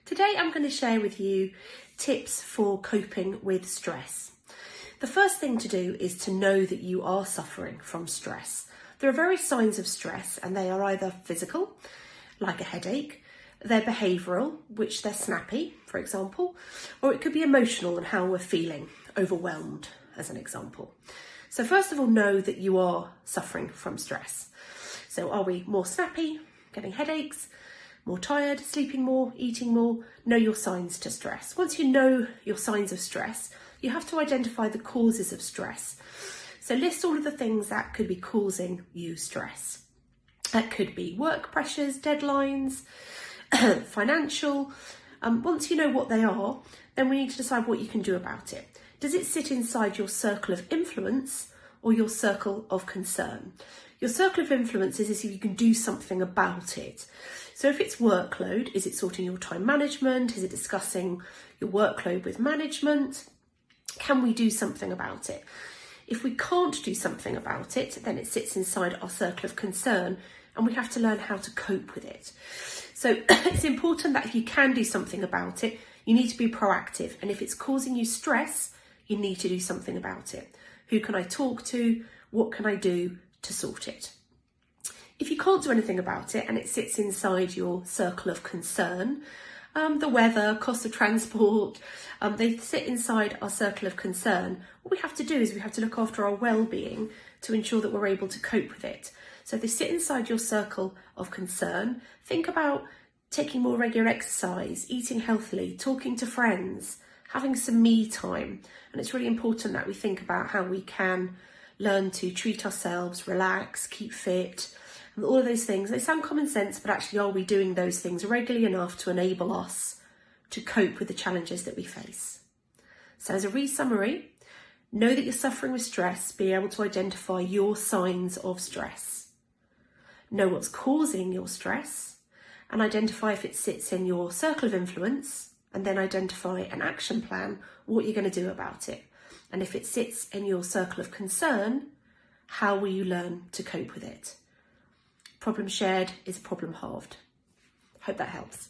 Today I'm going to share with you tips for coping with stress. The first thing to do is to know that you are suffering from stress. There are various signs of stress and they are either physical, like a headache, they're behavioural, which they're snappy, for example, or it could be emotional and how we're feeling, overwhelmed, as an example. So first of all, know that you are suffering from stress. So are we more snappy, getting headaches, more tired, sleeping more, eating more? Know your signs to stress. Once you know your signs of stress, you have to identify the causes of stress. So list all of the things that could be causing you stress. That could be work pressures, deadlines, financial. Once you know what they are, then we need to decide what you can do about it. Does it sit inside your circle of influence or your circle of concern? Your circle of influence is if you can do something about it. So if it's workload, is it sorting your time management? Is it discussing your workload with management? Can we do something about it? If we can't do something about it, then it sits inside our circle of concern and we have to learn how to cope with it. So it's important that if you can do something about it, you need to be proactive. And if it's causing you stress, you need to do something about it. Who can I talk to? What can I do to sort it? If you can't do anything about it and it sits inside your circle of concern, the weather, cost of transport, they sit inside our circle of concern. What we have to do is we have to look after our well-being to ensure that we're able to cope with it. So if they sit inside your circle of concern, think about taking more regular exercise, eating healthily, talking to friends, having some me time. And it's really important that we think about how we can learn to treat ourselves, relax, keep fit, and all of those things. They sound common sense, but actually are we doing those things regularly enough to enable us to cope with the challenges that we face? So as a re-summary, know that you're suffering with stress, be able to identify your signs of stress. Know what's causing your stress and identify if it sits in your circle of influence, and then identify an action plan, what you're going to do about it. And if it sits in your circle of concern, how will you learn to cope with it? Problem shared is problem halved. Hope that helps.